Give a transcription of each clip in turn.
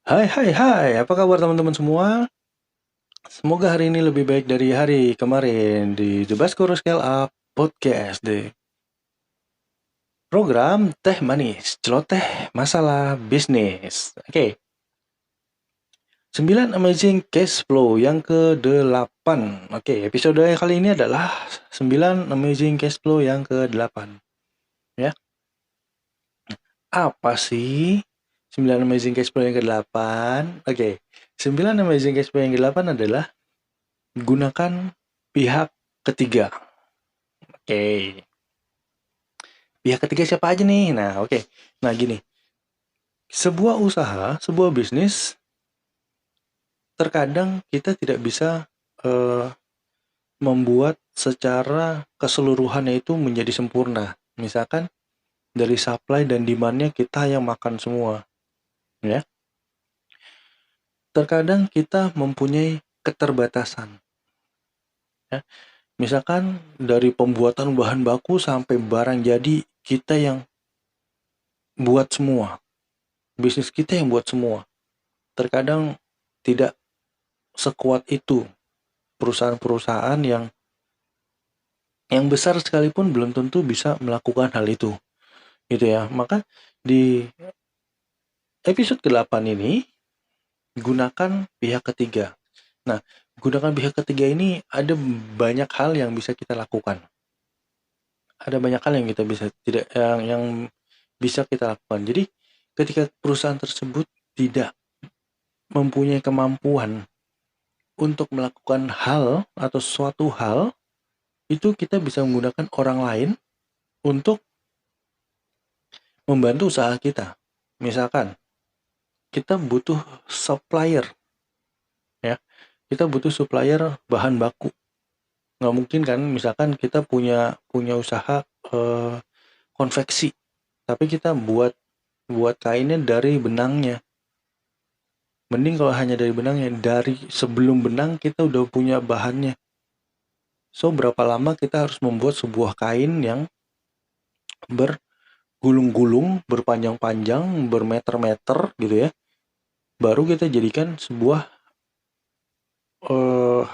Hai hai hai, apa kabar teman-teman semua? Semoga hari ini lebih baik dari hari kemarin di The Baskoro Scale Up Podcast deh. Program Teh Manis, Celoteh Masalah Bisnis. Oke, 9 Amazing Cash Flow yang ke-8. Oke, episode kali ini adalah 9 Amazing Cash Flow yang ke-8. Ya, apa sih 9 Amazing Cash Flow yang ke-8? Oke, 9 Amazing Cash Flow yang ke-8 adalah gunakan pihak ketiga. Oke. Pihak ketiga siapa aja nih? Nah, oke. Nah, gini. Sebuah usaha, sebuah bisnis, terkadang kita tidak bisa eh, membuat secara keseluruhannya itu menjadi sempurna. Misalkan dari supply dan demand-nya kita yang makan semua, ya. Terkadang kita mempunyai keterbatasan, ya. Misalkan dari pembuatan bahan baku sampai barang jadi kita yang buat semua. Bisnis kita yang buat semua. Terkadang tidak sekuat itu perusahaan-perusahaan yang besar sekalipun belum tentu bisa melakukan hal itu gitu ya. Maka di episode ke-8 ini gunakan pihak ketiga. Nah, gunakan pihak ketiga ini ada banyak hal yang bisa kita lakukan. Ada banyak hal yang kita bisa tidak yang bisa kita lakukan. Jadi ketika perusahaan tersebut tidak mempunyai kemampuan untuk melakukan hal atau suatu hal, itu kita bisa menggunakan orang lain untuk membantu usaha kita. Misalkan, kita butuh supplier, ya. Kita butuh supplier bahan baku. Nggak mungkin kan, misalkan kita punya punya usaha konveksi, tapi kita buat buat kainnya dari benangnya. Mending kalau hanya dari benangnya, dari sebelum benang kita udah punya bahannya. So, berapa lama kita harus membuat sebuah kain yang bergulung-gulung, berpanjang-panjang, bermeter-meter gitu ya. Baru kita jadikan sebuah eh,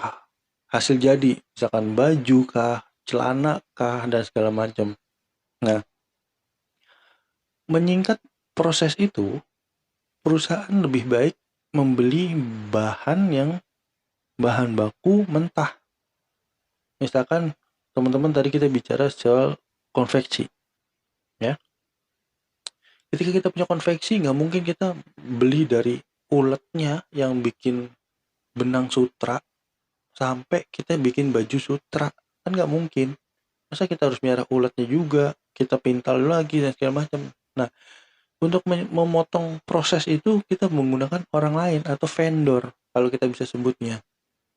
hasil jadi, misalkan baju kah, celana kah, dan segala macam. Nah, menyingkat proses itu, perusahaan lebih baik membeli bahan baku mentah. Misalkan teman-teman tadi kita bicara soal konveksi, ya. Ketika kita punya konveksi, nggak mungkin kita beli dari uletnya yang bikin benang sutra sampai kita bikin baju sutra, kan nggak mungkin. Masa kita harus miara ulatnya juga, kita pintal lagi dan segala macam. Nah, untuk memotong proses itu kita menggunakan orang lain atau vendor kalau kita bisa sebutnya.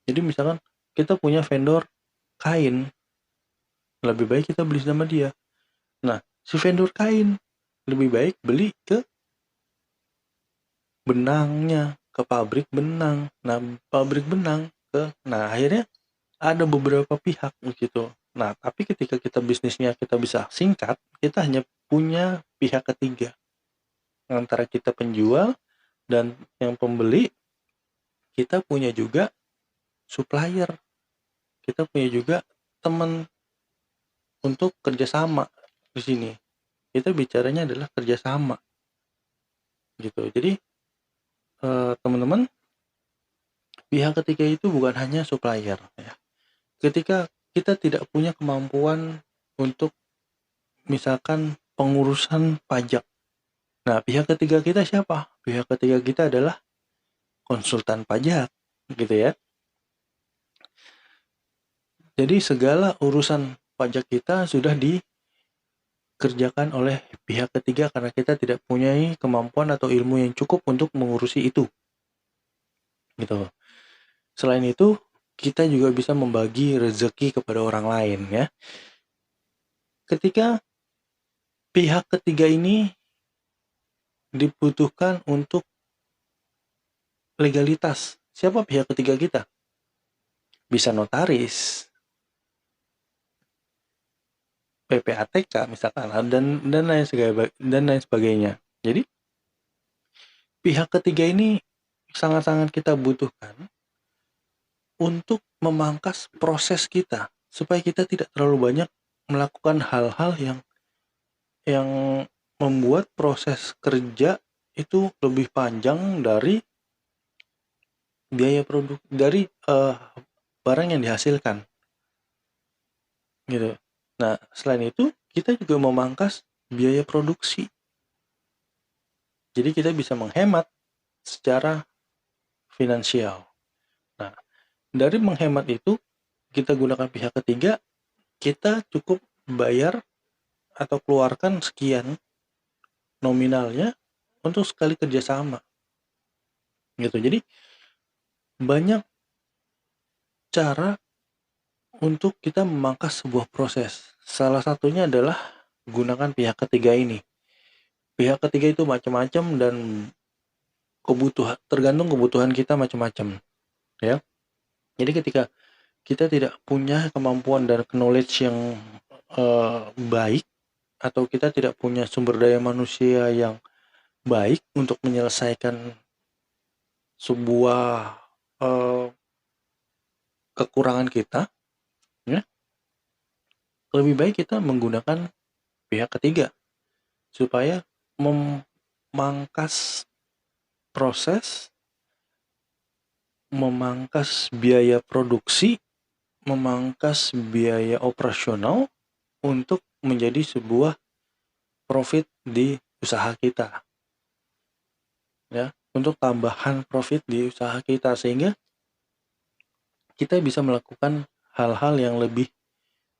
Jadi misalkan kita punya vendor kain, lebih baik kita beli sama dia. Nah, si vendor kain lebih baik beli ke benangnya, ke pabrik benang. Nah, pabrik benang nah akhirnya ada beberapa pihak gitu. Nah, tapi ketika kita bisnisnya kita bisa singkat, kita hanya punya pihak ketiga antara kita penjual dan yang pembeli. Kita punya juga supplier, kita punya juga teman untuk kerjasama di sini. Kita bicaranya adalah kerjasama gitu. Jadi teman-teman, pihak ketiga itu bukan hanya supplier ya. Ketika kita tidak punya kemampuan untuk misalkan pengurusan pajak, nah pihak ketiga kita siapa? Pihak ketiga kita adalah konsultan pajak gitu ya. Jadi segala urusan pajak kita sudah dikerjakan oleh pihak ketiga karena kita tidak punya kemampuan atau ilmu yang cukup untuk mengurusi itu gitu. Selain itu, kita juga bisa membagi rezeki kepada orang lain ya. Ketika pihak ketiga ini dibutuhkan untuk legalitas, siapa pihak ketiga kita? Bisa notaris, PPATK misalkan, dan lain sebagainya. Jadi pihak ketiga ini sangat-sangat kita butuhkan untuk memangkas proses kita, supaya kita tidak terlalu banyak melakukan hal-hal yang membuat proses kerja itu lebih panjang dari biaya produk dari barang yang dihasilkan gitu. Nah, selain itu kita juga memangkas biaya produksi. Jadi kita bisa menghemat secara finansial. Nah, dari menghemat itu kita gunakan pihak ketiga, kita cukup bayar atau keluarkan sekian nominalnya untuk sekali kerjasama gitu. Jadi banyak cara untuk kita memangkas sebuah proses. Salah satunya adalah gunakan pihak ketiga ini. Pihak ketiga itu macam-macam dan tergantung kebutuhan kita macam-macam, ya. Jadi ketika kita tidak punya kemampuan dan knowledge yang baik, atau kita tidak punya sumber daya manusia yang baik untuk menyelesaikan sebuah kekurangan kita, ya, lebih baik kita menggunakan pihak ketiga supaya memangkas proses, memangkas biaya produksi, memangkas biaya operasional untuk menjadi sebuah profit di usaha kita, ya, untuk tambahan profit di usaha kita, sehingga kita bisa melakukan hal-hal yang lebih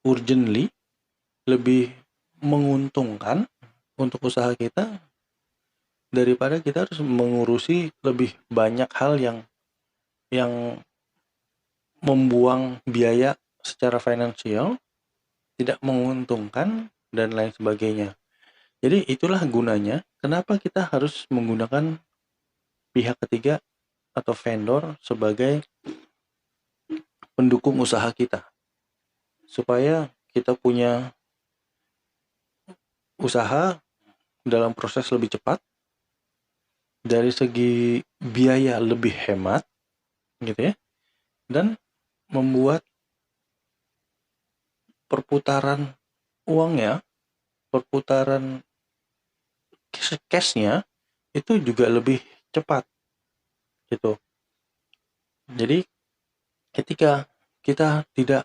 urgently, lebih menguntungkan untuk usaha kita, daripada kita harus mengurusi lebih banyak hal yang membuang biaya secara finansial, tidak menguntungkan, dan lain sebagainya. Jadi itulah gunanya kenapa kita harus menggunakan pihak ketiga atau vendor sebagai pendukung usaha kita, supaya kita punya usaha dalam proses lebih cepat, dari segi biaya lebih hemat gitu ya, dan membuat perputaran uangnya, perputaran cashnya itu juga lebih cepat gitu. Jadi ketika kita tidak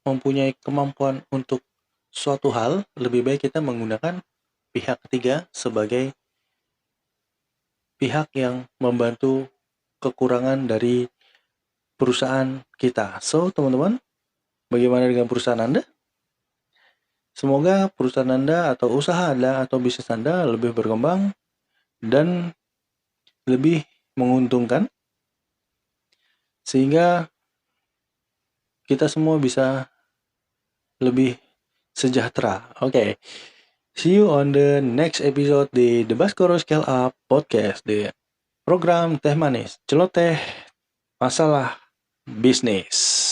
mempunyai kemampuan untuk suatu hal, lebih baik kita menggunakan pihak ketiga sebagai pihak yang membantu kekurangan dari perusahaan kita. So, teman-teman, bagaimana dengan perusahaan Anda? Semoga perusahaan Anda atau usaha Anda atau bisnis Anda lebih berkembang dan lebih menguntungkan, sehingga kita semua bisa lebih sejahtera. Oke. See you on the next episode di The Baskoro Scale Up Podcast, di program Teh Manis, Celoteh Masalah Bisnis.